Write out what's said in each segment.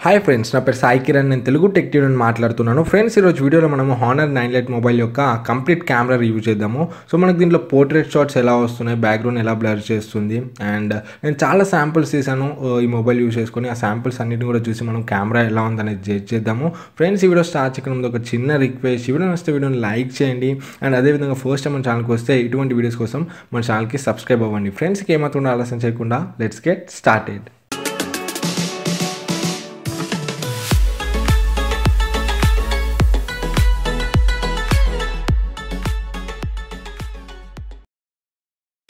Hi friends, నా పేరు సాయి కిరణ్. నేను తెలుగు టెక్ ట్యూన్ అని మాట్లాడుతున్నాను. ఫ్రెండ్స్, ఈరోజు వీడియోలో మనము Honor 9 Lite మొబైల్ యొక్క కంప్లీట్ కెమెరా రివ్యూ చేద్దాము. సో మనకు దీంట్లో పోర్ట్రేట్ షాట్స్ ఎలా వస్తున్నాయి, బ్యాక్గ్రౌండ్ ఎలా బ్లర్ చేస్తుంది, అండ్ నేను చాలా శాంపిల్స్ తీసాను ఈ మొబైల్ యూజ్ చేసుకొని. ఆ శాంపిల్స్ అన్నిటిని కూడా చూసి మనం కెమెరా ఎలా ఉందనేది జడ్జ్ చేద్దాము. ఫ్రెండ్స్, ఈ వీడియో స్టార్ట్ చేయడం ముందు ఒక చిన్న రిక్వెస్ట్, ఈ వీడియో నచ్చితే వీడియోని లైక్ చేయండి. అండ్ అదేవిధంగా ఫస్ట్ టైం మన ఛానల్కి వస్తే ఇటువంటి వీడియోస్ కోసం మన ఛానల్కి సబ్స్క్రైబ్ అవ్వండి. ఫ్రెండ్స్కి ఏమాత్రం ఆలస్యం చేయకుండా లెట్స్ గెట్ స్టార్టెడ్.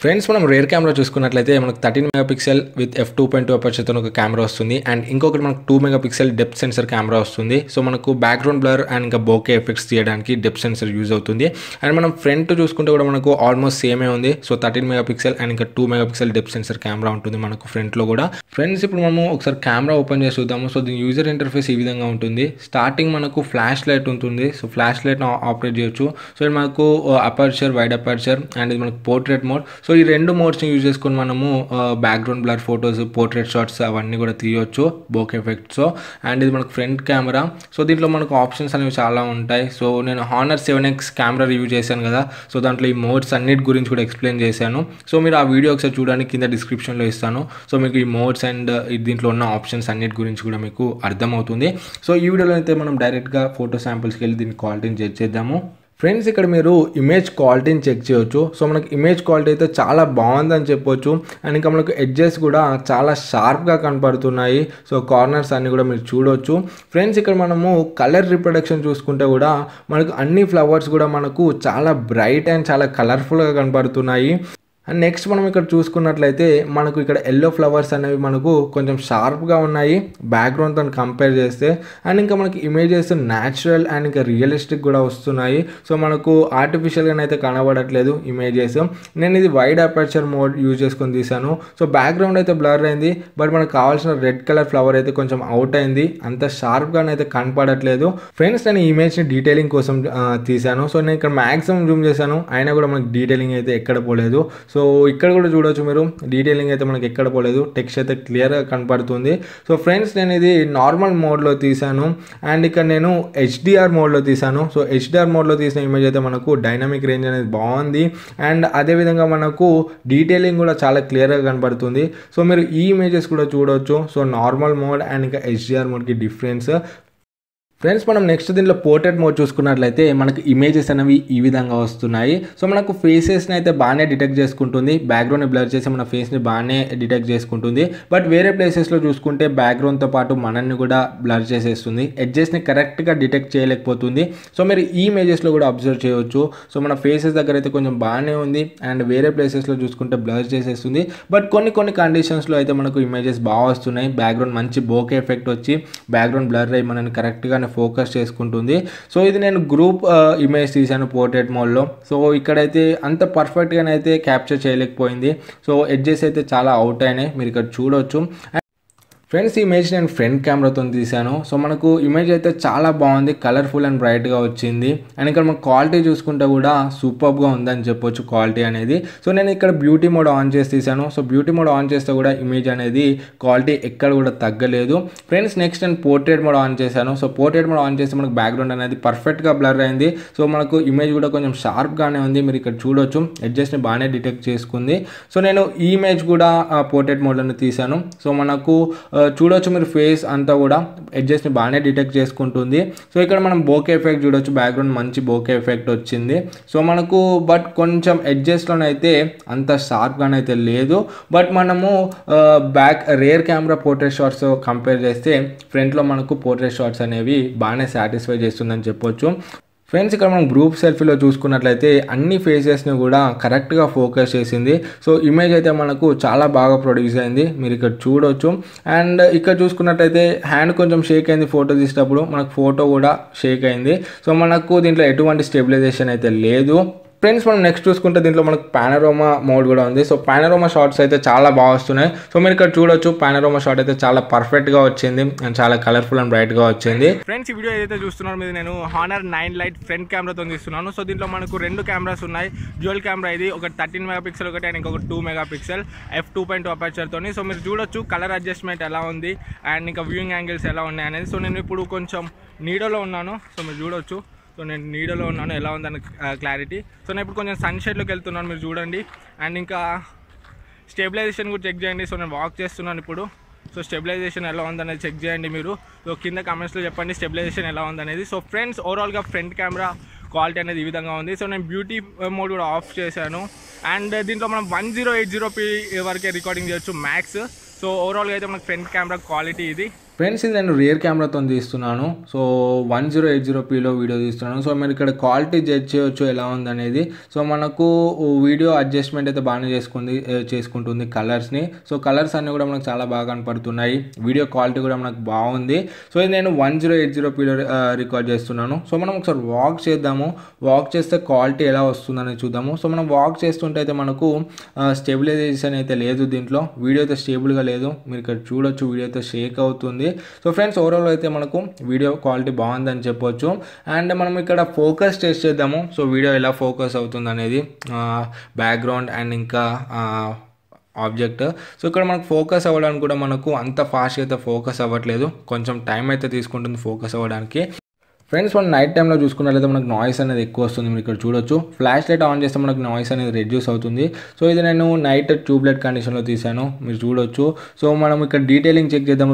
ఫ్రెండ్స్, మనం రేర్ కెమెరా చూసుకున్నట్లయితే మనకు 13 మెగాపిక్సెల్ విత్ f2.2 అపర్చర్తో ఒక కెమెరా వస్తుంది. అండ్ ఇంకొకటి మనకు 2 మెగాపిక్సెల్ డెప్త్ సెన్సర్ కెమెరా వస్తుంది. సో మనకు బ్యాక్గ్రౌండ్ బ్లర్ అండ్ ఇంకా బోకే ఎఫెక్ట్స్ తీయడానికి డెప్త్ సెన్సర్ యూజ్ అవుతుంది. అండ్ మనం ఫ్రంట్ చూసుకుంటే కూడా మనకు ఆల్మోస్ట్ సేమే ఉంది. సో 13 మెగాపిక్సెల్ అండ్ ఇంకా 2 మెగాపిక్సెల్ డెప్త్ సెన్సర్ కెమెరా ఉంటుంది మనకు ఫ్రంట్లో కూడా. ఫ్రెండ్స్, ఇప్పుడు మనము ఒకసారి కెమెరా ఓపెన్ చేసి చూద్దాము. సో దీని యూజర్ ఇంటర్ఫేస్ ఈ విధంగా ఉంటుంది. స్టార్టింగ్ మనకు ఫ్లాష్ లైట్ ఉంటుంది. సో ఫ్లాష్ లైట్ను ఆపరేట్ చేయొచ్చు. సో ఇది మనకు అపర్చర్, వైడ్ అపర్చర్ అండ్ ఇది మనకు పోర్ట్రేట్ మోడ్. సో ఈ రెండు మోడ్స్ని యూజ్ చేసుకొని మనము background blur photos, portrait shots అవన్నీ కూడా తీయొచ్చు బోకే ఎఫెక్ట్స్. అండ్ ఇది మనకు ఫ్రంట్ కెమెరా. సో దీంట్లో మనకు ఆప్షన్స్ అనేవి చాలా ఉంటాయి. సో నేను Honor 7X కెమెరా రివ్యూ చేశాను కదా, సో దాంట్లో ఈ మోడ్స్ అన్నిటి గురించి కూడా ఎక్స్ప్లెయిన్ చేశాను. సో మీరు ఆ వీడియో ఒకసారి చూడడానికి కింద డిస్క్రిప్షన్లో ఇస్తాను. సో మీకు ఈ మోడ్స్ అండ్ దీంట్లో ఉన్న ఆప్షన్స్ అన్నిటి గురించి కూడా మీకు అర్థమవుతుంది. సో ఈ వీడియోలో అయితే మనం డైరెక్ట్గా ఫోటో శాంపిల్స్కి వెళ్ళి దీని క్వాలిటీని చెక్ చేద్దాము. ఫ్రెండ్స్, ఇక్కడ మీరు ఇమేజ్ క్వాలిటీని చెక్ చేయొచ్చు. సో మనకి ఇమేజ్ క్వాలిటీ అయితే చాలా బాగుందని చెప్పొచ్చు. అండ్ ఇంకా మనకు ఎడ్జెస్ కూడా చాలా షార్ప్గా కనపడుతున్నాయి. సో కార్నర్స్ అన్నీ కూడా మీరు చూడొచ్చు. ఫ్రెండ్స్, ఇక్కడ మనము కలర్ రిప్రొడక్షన్ చూసుకుంటే కూడా మనకు అన్ని ఫ్లవర్స్ కూడా మనకు చాలా బ్రైట్ అండ్ చాలా కలర్ఫుల్గా కనపడుతున్నాయి. అండ్ నెక్స్ట్ మనం ఇక్కడ చూసుకున్నట్లయితే మనకు ఇక్కడ ఎల్లో ఫ్లవర్స్ అనేవి మనకు కొంచెం షార్ప్గా ఉన్నాయి బ్యాక్గ్రౌండ్తో కంపేర్ చేస్తే. అండ్ ఇంకా మనకి ఇమేజెస్ న్యాచురల్ అండ్ ఇంకా రియలిస్టిక్ కూడా వస్తున్నాయి. సో మనకు ఆర్టిఫిషియల్గానైతే కనబడట్లేదు ఇమేజెస్. నేను ఇది వైడ్ అపర్చర్ మోడ్ యూజ్ చేసుకొని తీసాను. సో బ్యాక్గ్రౌండ్ అయితే బ్లర్ అయింది, బట్ మనకు కావాల్సిన రెడ్ కలర్ ఫ్లవర్ అయితే కొంచెం అవుట్ అయింది. అంత షార్ప్గానైతే కనపడట్లేదు. ఫ్రెండ్స్, నేను ఈ ఇమేజ్ని డీటెయిలింగ్ కోసం తీసాను. సో నేను ఇక్కడ మ్యాక్సిమం జూమ్ చేశాను, అయినా కూడా మనకి డీటెయిలింగ్ అయితే ఎక్కడ పోలేదు. సో ఇక్కడ కూడా చూడవచ్చు మీరు, డీటెయిలింగ్ అయితే మనకి ఎక్కడ పోలేదు. టెక్స్ట్ అయితే క్లియర్గా కనపడుతుంది. సో ఫ్రెండ్స్, నేను ఇది నార్మల్ మోడ్లో తీసాను అండ్ ఇక్కడ నేను HDR మోడ్లో తీసాను. సో HDR మోడ్లో తీసిన ఇమేజ్ అయితే మనకు డైనమిక్ రేంజ్ అనేది బాగుంది. అండ్ అదేవిధంగా మనకు డీటెయిలింగ్ కూడా చాలా క్లియర్గా కనపడుతుంది. సో మీరు ఈ ఇమేజెస్ కూడా చూడవచ్చు. సో నార్మల్ మోడ్ అండ్ ఇంకా HDR మోడ్కి డిఫరెన్స్. ఫ్రెండ్స్, మనం నెక్స్ట్ దీంట్లో పోర్ట్రేట్ మోడ్ చూసుకున్నట్లయితే మనకు ఇమేజెస్ అనేవి ఈ విధంగా వస్తున్నాయి. సో మనకు ఫేసెస్ని అయితే బాగానే డిటెక్ట్ చేసుకుంటుంది. బ్యాక్గ్రౌండ్ని బ్లర్ చేసి మన ఫేస్ని బాగానే డిటెక్ట్ చేసుకుంటుంది. బట్ వేరే ప్లేసెస్లో చూసుకుంటే బ్యాక్గ్రౌండ్తో పాటు మనల్ని కూడా బ్లర్ చేసేస్తుంది. ఎడ్జెస్ని కరెక్ట్గా డిటెక్ట్ చేయలేకపోతుంది. సో మీరు ఈ ఇమేజెస్లో కూడా అబ్జర్వ్ చేయవచ్చు. సో మన ఫేసెస్ దగ్గర అయితే కొంచెం బాగానే ఉంది అండ్ వేరే ప్లేసెస్లో చూసుకుంటే బ్లర్ చేసేస్తుంది. బట్ కొన్ని కండిషన్స్లో అయితే మనకు ఇమేజెస్ బాగా వస్తున్నాయి. బ్యాక్గ్రౌండ్ మంచి బోకే ఎఫెక్ట్ వచ్చి బ్యాక్గ్రౌండ్ బ్లర్ అయ్యి మనల్ని కరెక్ట్గా ఫోకస్ చేసుకుంటుంది. సో ఇది నేను గ్రూప్ ఇమేజ్ తీసాను పోర్ట్రేట్ మోడ్లో. సో ఇక్కడైతే అంత పర్ఫెక్ట్గానైతే క్యాప్చర్ చేయలేకపోయింది. సో ఎడ్జెస్ అయితే చాలా అవుట్ అయినాయి, మీరు ఇక్కడ చూడొచ్చు. ఫ్రెండ్స్, ఈ ఇమేజ్ నేను ఫ్రంట్ కెమెరాతో తీసాను. సో మనకు ఇమేజ్ అయితే చాలా బాగుంది, కలర్ఫుల్ అండ్ బ్రైట్గా వచ్చింది. అండ్ ఇక్కడ మనకు క్వాలిటీ చూసుకుంటే కూడా సూపర్గా ఉందని చెప్పొచ్చు క్వాలిటీ అనేది. సో నేను ఇక్కడ బ్యూటీ మోడ్ ఆన్ చేసి తీసాను. సో బ్యూటీ మోడ్ ఆన్ చేస్తే కూడా ఇమేజ్ అనేది క్వాలిటీ ఎక్కడ కూడా తగ్గలేదు. ఫ్రెండ్స్, నెక్స్ట్ నేను పోర్ట్రేట్ మోడ్ ఆన్ చేశాను. సో పోర్ట్రేట్ మోడ్ ఆన్ చేస్తే మనకు బ్యాక్గ్రౌండ్ అనేది పర్ఫెక్ట్గా బ్లర్ అయింది. సో మనకు ఇమేజ్ కూడా కొంచెం షార్ప్గానే ఉంది, మీరు ఇక్కడ చూడొచ్చు. ఎడ్జెస్ని బాగానే డిటెక్ట్ చేసుకుంది. సో నేను ఈ ఇమేజ్ కూడా పోర్ట్రేట్ మోడ్లోనే తీసాను. సో మనకు చూడొచ్చు మీరు ఫేస్ అంతా కూడా ఎడ్జెస్ని బాగానే డిటెక్ట్ చేసుకుంటుంది. సో ఇక్కడ మనం బోకే ఎఫెక్ట్ చూడొచ్చు, బ్యాక్గ్రౌండ్ మంచి బోకే ఎఫెక్ట్ వచ్చింది. సో మనకు బట్ కొంచెం ఎడ్జెస్లోనైతే అంత షార్ప్గానైతే లేదు. బట్ మనము rear camera portrait shots compare చేస్తే ఫ్రంట్లో మనకు పోర్ట్రేట్ షాట్స్ అనేవి బాగానే సాటిస్ఫై చేస్తుందని చెప్పొచ్చు. ఫ్రెండ్స్, ఇక్కడ మనం గ్రూప్ సెల్ఫీలో చూసుకున్నట్లయితే అన్ని ఫేసెస్ని కూడా కరెక్ట్గా ఫోకస్ చేసింది. సో ఇమేజ్ అయితే మనకు చాలా బాగా ప్రొడ్యూస్ అయింది, మీరు ఇక్కడ చూడొచ్చు. అండ్ ఇక్కడ చూసుకున్నట్లయితే హ్యాండ్ కొంచెం షేక్ అయింది ఫోటో తీసేటప్పుడు, మనకు ఫోటో కూడా షేక్ అయింది. సో మనకు దీంట్లో ఎటువంటి స్టెబిలైజేషన్ అయితే లేదు. ఫ్రెండ్స్ మనం నెక్స్ట్ చూసుకుంటే దీంట్లో మనకు పానోరామా మోడ్ కూడా ఉంది. సో పానోరామా షాట్స్ అయితే చాలా బాగా వస్తున్నాయి. సో మీరు ఇక్కడ చూడొచ్చు పానోరామా షాట్ అయితే చాలా పర్ఫెక్ట్గా వచ్చింది అండ్ చాలా కలర్ఫుల్ అండ్ బ్రైట్గా వచ్చింది. ఫ్రెండ్స్ ఈ వీడియో ఏదైతే చూస్తున్నారో మీద నేను హానర్ 9 లైట్ ఫ్రంట్ కెమెరాతో తీస్తున్నాను. సో దీంట్లో మనకు 2 కెమెరాస్ ఉన్నాయి. డ్యూయల్ కెమెరా ఇది, ఒక 13 మెగాపిక్సెల్ ఒకటి అండ్ ఇంకొక 2 మెగాపిక్సెల్ f2.2 అపర్చర్తో. సో మీరు చూడొచ్చు కలర్ అడ్జస్ట్మెంట్ ఎలా ఉంది అండ్ ఇంకా వ్యూయింగ్ యాంగిల్స్ ఎలా ఉన్నాయి అనేది. సో నేను ఇప్పుడు కొంచెం నీడలో ఉన్నాను. సో మీరు చూడొచ్చు, సో నేను నీడలో ఉన్నాను, ఎలా ఉందని క్లారిటీ. సో నేను ఇప్పుడు కొంచెం సన్షెడ్లోకి వెళ్తున్నాను, మీరు చూడండి. అండ్ ఇంకా స్టెబిలైజేషన్ కూడా చెక్ చేయండి. సో నేను వాక్ చేస్తున్నాను ఇప్పుడు. సో స్టెబిలైజేషన్ ఎలా ఉందనేది చెక్ చేయండి మీరు. సో కింద కామెంట్స్లో చెప్పండి స్టెబిలైజేషన్ ఎలా ఉందనేది. సో ఫ్రెండ్స్ ఓవరాల్గా ఫ్రంట్ కెమెరా క్వాలిటీ అనేది ఈ విధంగా ఉంది. సో నేను బ్యూటీ మోడ్ కూడా ఆఫ్ చేశాను. అండ్ దీంట్లో మనం 1080p వరకే రికార్డింగ్ చేయొచ్చు మ్యాక్స్. సో ఓవరాల్గా అయితే మనకు ఫ్రంట్ కెమెరా క్వాలిటీ ఇది. ఫ్రెండ్స్ ఇది నేను రియర్ కెమెరాతో తీస్తున్నాను. సో 1080pలో వీడియో తీస్తున్నాను. సో మీరు ఇక్కడ క్వాలిటీ జడ్జ్ చేయొచ్చు ఎలా ఉందనేది. సో మనకు వీడియో అడ్జస్ట్మెంట్ అయితే బాగానే చేసుకుంటుంది కలర్స్ని. సో కలర్స్ అన్నీ కూడా మనకు చాలా బాగా కనపడుతున్నాయి. వీడియో క్వాలిటీ కూడా మనకు బాగుంది. సో ఇది నేను 1080pలో రికార్డ్ చేస్తున్నాను. సో మనం ఒకసారి వాక్ చేద్దాము. వాక్ చేస్తే క్వాలిటీ ఎలా వస్తుందని చూద్దాము. సో మనం వాక్ చేస్తుంటే అయితే మనకు స్టెబిలైజేషన్ అయితే లేదు, దీంట్లో వీడియో అయితే స్టేబుల్గా లేదు. మీరు ఇక్కడ చూడొచ్చు వీడియో అయితే షేక్ అవుతుంది. సో ఫ్రెండ్స్ ఓవరాల్ అయితే మనకు వీడియో క్వాలిటీ బాగుందని చెప్పొచ్చు. అండ్ మనం ఇక్కడ ఫోకస్ టెస్ట్ చేద్దాము. సో వీడియో ఎలా ఫోకస్ అవుతుంది అనేది, బ్యాక్గ్రౌండ్ అండ్ ఇంకా ఆబ్జెక్ట్. సో ఇక్కడ మనకు ఫోకస్ అవ్వడానికి కూడా మనకు అంత ఫాస్ట్గా అయితే ఫోకస్ అవ్వట్లేదు, కొంచెం టైం అయితే తీసుకుంటుంది ఫోకస్ అవ్వడానికి. ఫ్రెండ్స్ మనం నైట్ టైంలో చూసుకున్నట్లయితే మనకు నాయిస్ అనేది ఎక్కువ వస్తుంది. మీరు ఇక్కడ చూడొచ్చు ఫ్లాష్ లైట్ ఆన్ చేస్తే మనకు నాయిస్ అనేది రెడ్యూస్ అవుతుంది. సో ఇది నేను నైట్ ట్యూబ్లైట్ కండిషన్లో తీసాను, మీరు చూడొచ్చు. సో మనం ఇక్కడ డీటెయిలింగ్ చెక్ చేద్దాం.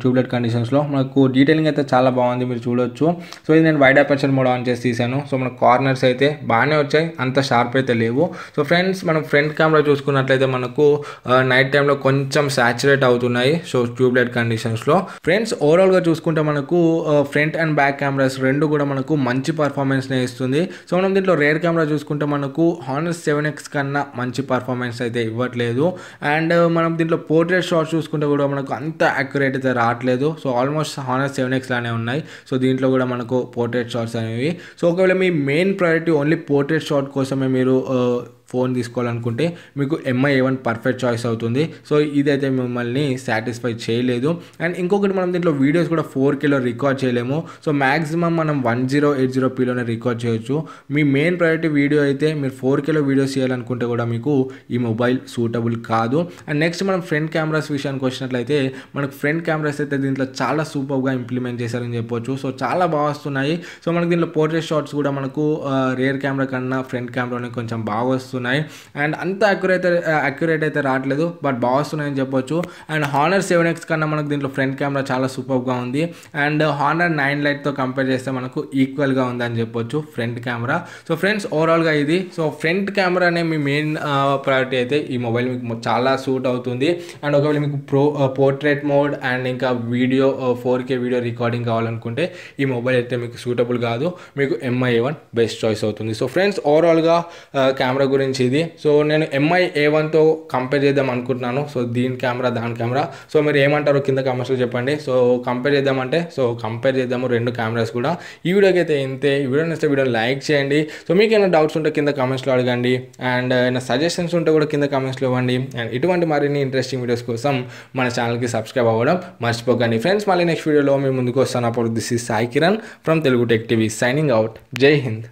ట్యూబ్లైట్ కండిషన్స్లో మనకు డీటెయిలింగ్ అయితే చాలా బాగుంది, మీరు చూడొచ్చు. సో ఇది నేను వైడ్ అపర్చర్ మోడ్ ఆన్ చేసి తీసాను. సో మన కార్నర్స్ అయితే బాగానే వచ్చాయి, అంత షార్ప్ అయితే లేవు. సో ఫ్రెండ్స్ మనం ఫ్రంట్ కెమెరా చూసుకున్నట్లయితే మనకు నైట్ టైంలో కొంచెం సాచురేట్ అవుతున్నాయి. సో ట్యూబ్లైట్ కండిషన్స్లో ఫ్రెండ్స్ ఓవరాల్గా చూసుకుంటే మనకు ఫ్రంట్ అండ్ బ్యాక్ కెమెరాస్ రెండు కూడా మనకు మంచి పర్ఫార్మెన్స్నే ఇస్తుంది. సో మనం దీంట్లో రేర్ కెమెరా చూసుకుంటే మనకు హానర్ 7X కన్నా మంచి పర్ఫార్మెన్స్ అయితే ఇవ్వట్లేదు. అండ్ మనం దీంట్లో పోర్ట్రేట్ షాట్స్ చూసుకుంటే కూడా మనకు అంత యాక్యురేట్ అయితే రావట్లేదు. సో ఆల్మోస్ట్ హానర్ 7X లానే ఉన్నాయి. సో దీంట్లో కూడా మనకు పోర్ట్రేట్ షాట్స్ అనేవి. సో ఒకవేళ మీ main priority only portrait shot కోసమే మీరు ఫోన్ తీసుకోవాలనుకుంటే మీకు MI A1 పర్ఫెక్ట్ చాయిస్ అవుతుంది. సో ఇదైతే మిమ్మల్ని సాటిస్ఫై చేయలేదు. అండ్ ఇంకొకటి మనం దీంట్లో వీడియోస్ కూడా 4Kలో రికార్డ్ చేయలేము. సో మ్యాక్సిమం మనం 1080pలోనే రికార్డ్ చేయొచ్చు. మీ మెయిన్ ప్రయారిటీ వీడియో అయితే మీరు 4Kలో వీడియోస్ చేయాలనుకుంటే కూడా మీకు ఈ మొబైల్ సూటబుల్ కాదు. అండ్ నెక్స్ట్ మనం ఫ్రంట్ కెమెరాస్ విషయానికి వచ్చినట్లయితే మనకు ఫ్రంట్ కెమెరాస్ అయితే దీంట్లో చాలా సూపర్గా ఇంప్లిమెంట్ చేశారని చెప్పొచ్చు. సో చాలా బాగా వస్తున్నాయి. సో మనకి దీంట్లో పోర్ట్రేట్ షాట్స్ కూడా మనకు రియర్ కెమెరా కన్నా ఫ్రంట్ కెమెరానే కొంచెం బాగా వస్తున్నాయి. అండ్ అంత అక్యురేట్ అయితే రావట్లేదు, బట్ బాగా వస్తున్నాయని చెప్పొచ్చు. అండ్ హానర్ 7X కన్నా మనకు దీంట్లో ఫ్రంట్ కెమెరా చాలా సూపర్గా ఉంది. అండ్ హానర్ 9 లైట్తో కంపేర్ చేస్తే మనకు ఈక్వల్గా ఉందని చెప్పొచ్చు ఫ్రంట్ కెమెరా. సో ఫ్రెండ్స్ ఓవరాల్గా ఇది. సో ఫ్రంట్ కెమెరానే మీ మెయిన్ ప్రయారిటీ అయితే ఈ మొబైల్ మీకు చాలా సూట్ అవుతుంది. అండ్ ఒకవేళ మీకు పోర్ట్రేట్ మోడ్ అండ్ ఇంకా వీడియో 4K వీడియో రికార్డింగ్ కావాలనుకుంటే ఈ మొబైల్ అయితే మీకు సూటబుల్ కాదు, మీకు MI A1 బెస్ట్ చాయిస్ అవుతుంది. సో ఫ్రెండ్స్ ఓవరాల్గా కెమెరా గురించి ఇది. సో నేను MI A1తో కంపేర్ చేద్దాం అనుకుంటున్నాను. సో దీని కెమెరా దాని కెమెరా. సో మీరు ఏమంటారో కింద కామెంట్స్లో చెప్పండి. సో కంపేర్ చేద్దామంటే సో కంపేర్ చేద్దాము రెండు కెమెరాస్ కూడా. ఈ వీడియోకి అయితే ఇంతే. ఈ వీడియో నచ్చితే వీడియో లైక్ చేయండి. సో మీకు ఏమైనా డౌట్స్ ఉంటే కింద కామెంట్స్లో అడగండి. అండ్ ఏమైనా సజెషన్స్ ఉంటే కూడా కింద కామెంట్స్లో ఇవ్వండి. అండ్ ఇటువంటి మరిన్ని ఇంట్రెస్టింగ్ వీడియోస్ కోసం మన ఛానల్కి సబ్స్క్రైబ్ అవ్వడం మర్చిపోకండి. ఫ్రెండ్స్ మళ్ళీ నెక్స్ట్ వీడియోలో మేము ముందుకు వస్తాను. అప్పుడు this is Sai Kiran from Telugu tech TV signing out. జై హింద్.